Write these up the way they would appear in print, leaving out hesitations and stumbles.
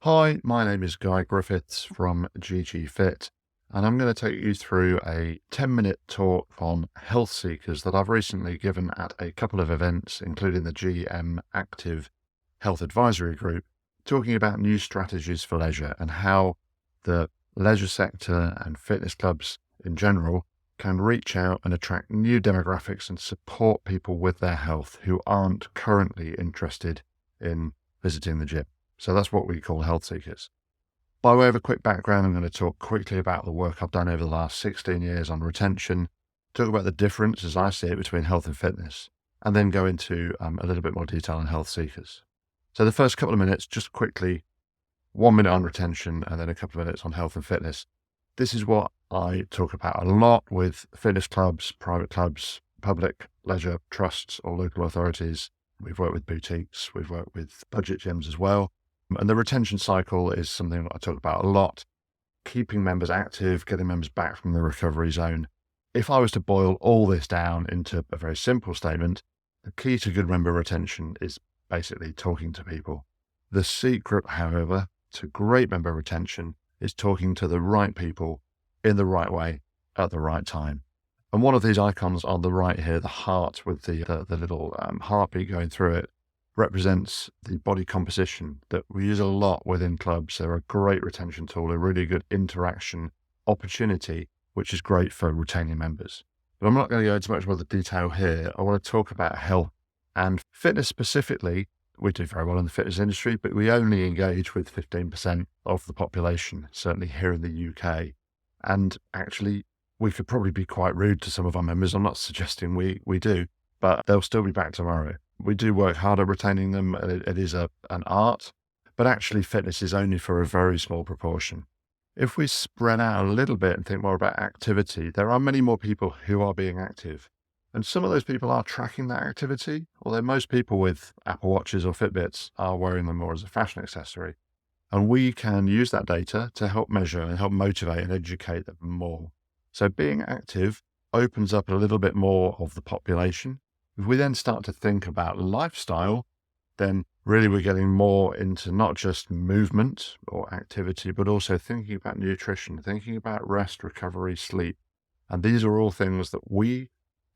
Hi, my name is Guy Griffiths from GG Fit, and I'm going to take you through a 10-minute talk on health seekers that I've recently given at a couple of events, including the GM Active Health Advisory Group, talking about new strategies for leisure and how the leisure sector and fitness clubs in general can reach out and attract new demographics and support people with their health who aren't currently interested in visiting the gym. So that's what we call health seekers. By way of a quick background, I'm going to talk quickly about the work I've done over the last 16 years on retention, talk about the difference as I see it between health and fitness, and then go into a little bit more detail on health seekers. So the first couple of minutes, just quickly, 1 minute on retention and then a couple of minutes on health and fitness. This is what I talk about a lot with fitness clubs, private clubs, public leisure trusts or local authorities. We've worked with boutiques, we've worked with budget gyms as well. And the retention cycle is something that I talk about a lot, keeping members active, getting members back from the recovery zone. If I was to boil all this down into a very simple statement, the key to good member retention is basically talking to people. The secret, however, to great member retention is talking to the right people in the right way at the right time. And one of these icons on the right here, the heart with the little heartbeat going through it, represents the body composition that we use a lot within clubs. They're a great retention tool, a really good interaction opportunity, which is great for retaining members. But I'm not going to go into much more of the detail here. I want to talk about health and fitness specifically. We do very well in the fitness industry, but we only engage with 15% of the population, certainly here in the UK. And actually, we could probably be quite rude to some of our members. I'm not suggesting we do, but they'll still be back tomorrow. We do work hard at retaining them, and it is an art, but actually fitness is only for a very small proportion. If we spread out a little bit and think more about activity, there are many more people who are being active. And some of those people are tracking that activity, although most people with Apple Watches or Fitbits are wearing them more as a fashion accessory. And we can use that data to help measure and help motivate and educate them more. So being active opens up a little bit more of the population. If we then start to think about lifestyle, then really we're getting more into not just movement or activity, but also thinking about nutrition, thinking about rest, recovery, sleep. And these are all things that we,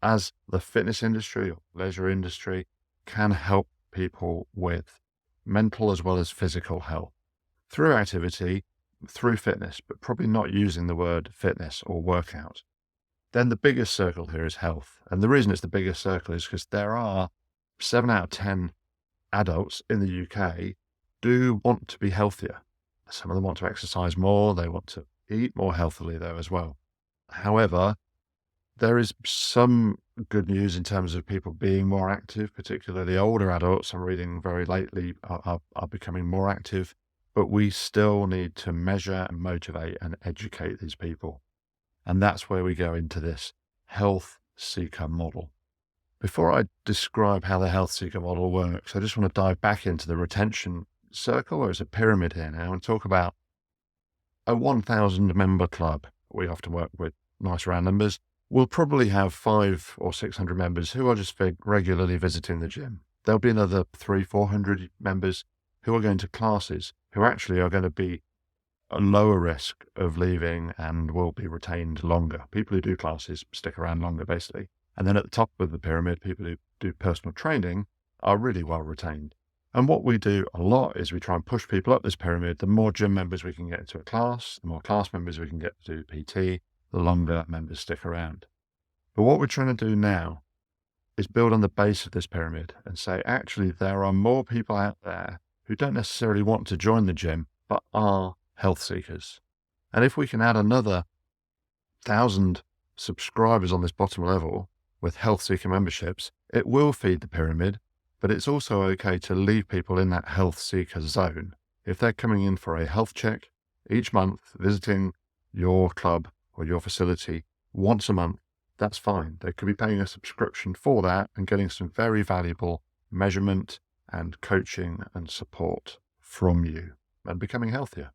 as the fitness industry or leisure industry, can help people with mental as well as physical health through activity, through fitness, but probably not using the word fitness or workout. Then the biggest circle here is health. And the reason it's the biggest circle is because there are 7 out of 10 adults in the UK do want to be healthier. Some of them want to exercise more. They want to eat more healthily though as well. However, there is some good news in terms of people being more active, particularly older adults. I'm reading very lately are becoming more active, but we still need to measure and motivate and educate these people. And that's where we go into this health seeker model. Before I describe how the health seeker model works, I just want to dive back into the retention circle, or it's a pyramid here now, and talk about a 1,000 member club. We often work with nice round numbers. We'll probably have 500 or 600 members who are just regularly visiting the gym. There'll be another 300-400 members who are going to classes, who actually are going to be a lower risk of leaving and will be retained longer. People who do classes stick around longer, basically. And then at the top of the pyramid, people who do personal training are really well retained. And what we do a lot is we try and push people up this pyramid. The more gym members we can get into a class, the more class members we can get to do PT, the longer members stick around. But what we're trying to do now is build on the base of this pyramid and say, actually, there are more people out there who don't necessarily want to join the gym, but are health seekers. And if we can add another 1,000 subscribers on this bottom level with health seeker memberships, it will feed the pyramid, but it's also okay to leave people in that health seeker zone. If they're coming in for a health check each month, visiting your club or your facility once a month, that's fine. They could be paying a subscription for that and getting some very valuable measurement and coaching and support from you and becoming healthier.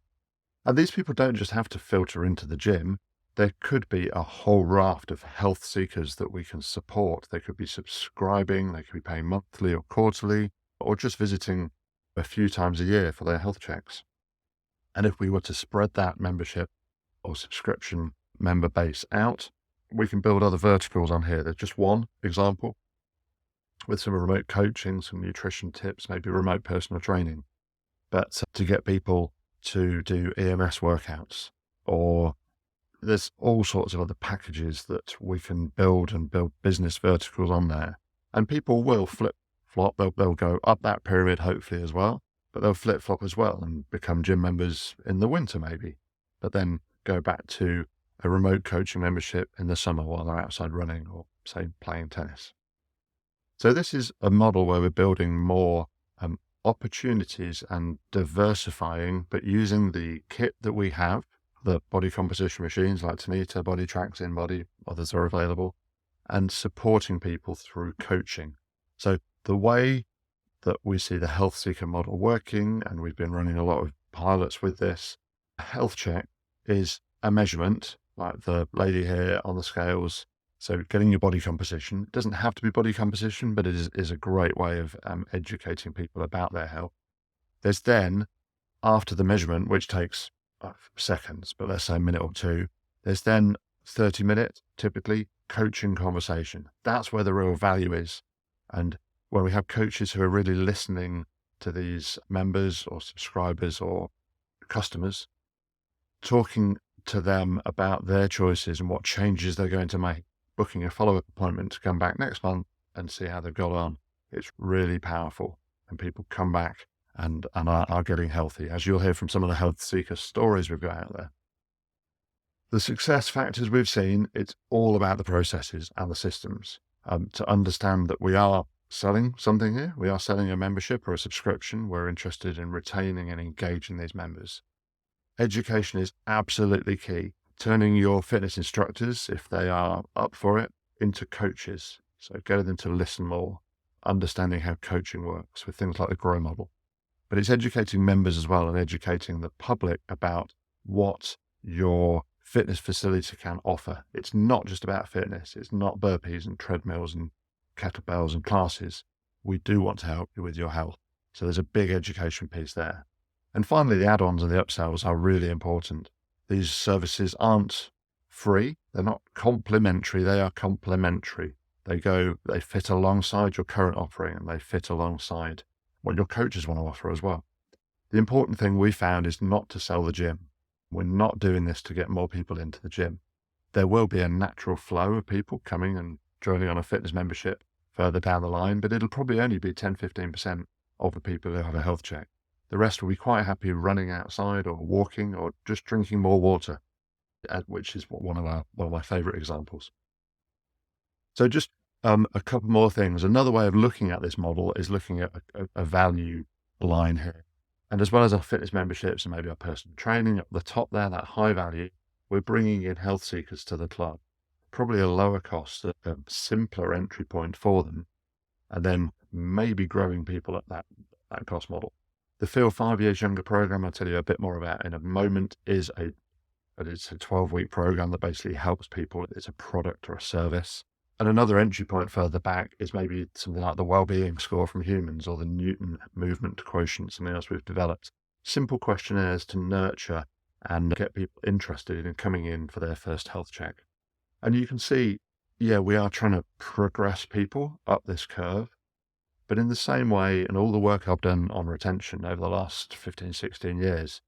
And these people don't just have to filter into the gym. There could be a whole raft of health seekers that we can support. They could be subscribing, they could be paying monthly or quarterly, or just visiting a few times a year for their health checks. And if we were to spread that membership or subscription member base out, we can build other verticals on here. There's just one example with some remote coaching, some nutrition tips, maybe remote personal training. But to get people to do EMS workouts, or there's all sorts of other packages that we can build and build business verticals on there. And people will flip flop. They'll go up that pyramid, hopefully, as well, but they'll flip flop as well and become gym members in the winter, maybe, but then go back to a remote coaching membership in the summer while they're outside running or, say, playing tennis. So this is a model where we're building more opportunities and diversifying, but using the kit that we have, the body composition machines like Tanita, Body Tracks, InBody, others are available, and supporting people through coaching. So the way that we see the Health Seeker model working, and we've been running a lot of pilots with this, a health check is a measurement, like the lady here on the scales. So getting your body composition, it doesn't have to be body composition, but it is a great way of educating people about their health. There's then, after the measurement, which takes seconds, but let's say a minute or two, there's then 30 minutes, typically, coaching conversation. That's where the real value is. And where we have coaches who are really listening to these members or subscribers or customers, talking to them about their choices and what changes they're going to make, booking a follow-up appointment to come back next month and see how they've got on. It's really powerful, and people come back and are getting healthy, as you'll hear from some of the Health Seeker stories we've got out there. The success factors we've seen, it's all about the processes and the systems. To understand that we are selling something here, we are selling a membership or a subscription, we're interested in retaining and engaging these members. Education is absolutely key. Turning your fitness instructors, if they are up for it, into coaches. So getting them to listen more, understanding how coaching works with things like the GROW model. But it's educating members as well and educating the public about what your fitness facility can offer. It's not just about fitness. It's not burpees and treadmills and kettlebells and classes. We do want to help you with your health. So there's a big education piece there. And finally, the add-ons and the upsells are really important. These services aren't free. They're not complimentary. They are complementary. They fit alongside your current offering, and they fit alongside what your coaches want to offer as well. The important thing we found is not to sell the gym. We're not doing this to get more people into the gym. There will be a natural flow of people coming and joining on a fitness membership further down the line, but it'll probably only be 10-15% of the people who have a health check. The rest will be quite happy running outside or walking or just drinking more water, which is one of my favorite examples. So just a couple more things. Another way of looking at this model is looking at a value line here. And as well as our fitness memberships and maybe our personal training, at the top there, that high value, we're bringing in health seekers to the club. Probably a lower cost, a simpler entry point for them, and then maybe growing people at that cost model. The Feel 5 Years Younger program, I'll tell you a bit more about in a moment, it's a 12-week program that basically helps people. It's a product or a service. And another entry point further back is maybe something like the well-being score from Humans or the Newton movement quotient, something else we've developed. Simple questionnaires to nurture and get people interested in coming in for their first health check. And you can see, yeah, we are trying to progress people up this curve. But in the same way, and all the work I've done on retention over the last 15, 16 years,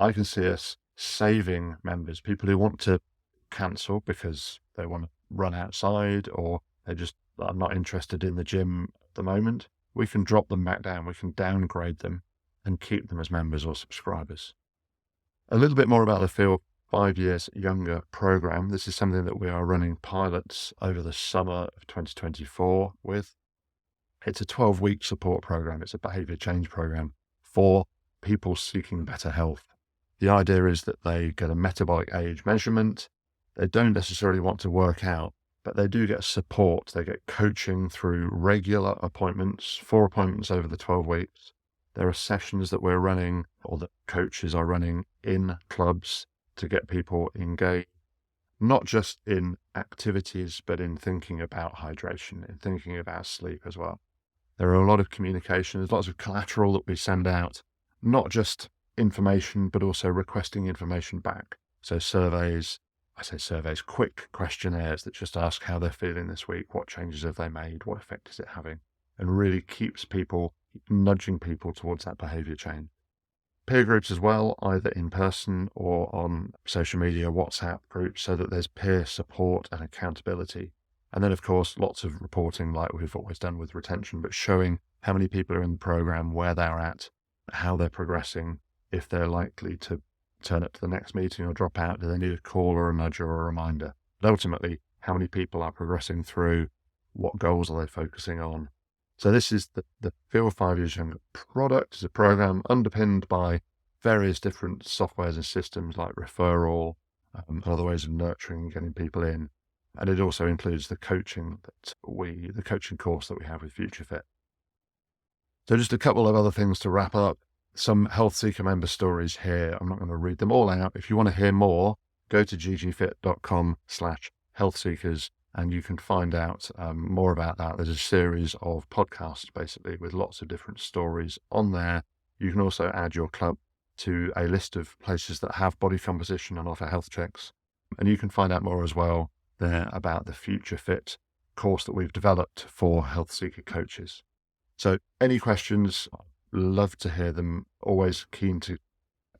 I can see us saving members, people who want to cancel because they want to run outside or they just are not interested in the gym at the moment. We can drop them back down. We can downgrade them and keep them as members or subscribers. A little bit more about the Feel 5 Years Younger program. This is something that we are running pilots over the summer of 2024 with. It's a 12-week support program. It's a behavior change program for people seeking better health. The idea is that they get a metabolic age measurement. They don't necessarily want to work out, but they do get support. They get coaching through regular appointments, 4 appointments over the 12 weeks. There are sessions that we're running or that coaches are running in clubs to get people engaged, not just in activities, but in thinking about hydration, in thinking about sleep as well. There are a lot of communication. There's lots of collateral that we send out, not just information, but also requesting information back. So surveys, quick questionnaires that just ask how they're feeling this week, what changes have they made, what effect is it having, and really keeps people, nudging people towards that behavior change. Peer groups as well, either in person or on social media, WhatsApp groups, so that there's peer support and accountability. And then, of course, lots of reporting like we've always done with retention, but showing how many people are in the program, where they're at, how they're progressing, if they're likely to turn up to the next meeting or drop out, do they need a call or a nudge or a reminder? But ultimately, how many people are progressing through, what goals are they focusing on? So this is the Feel 5 Years Younger product. It's a program underpinned by various different softwares and systems like referral, other ways of nurturing and getting people in. And it also includes the coaching course that we have with FutureFit. So just a couple of other things to wrap up. Some HealthSeeker member stories here. I'm not going to read them all out. If you want to hear more, go to ggfit.com/healthseekers and you can find out more about that. There's a series of podcasts basically with lots of different stories on there. You can also add your club to a list of places that have body composition and offer health checks. And you can find out more as well there about the FutureFit course that we've developed for HealthSeeker coaches. So any questions, love to hear them. Always keen to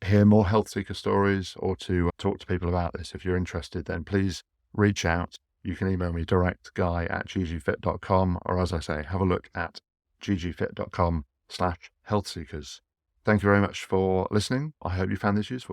hear more HealthSeeker stories or to talk to people about this. If you're interested, then please reach out. You can email me direct, guy@ggfit.com, or as I say, have a look at ggfit.com/healthseekers. Thank you very much for listening. I hope you found this useful.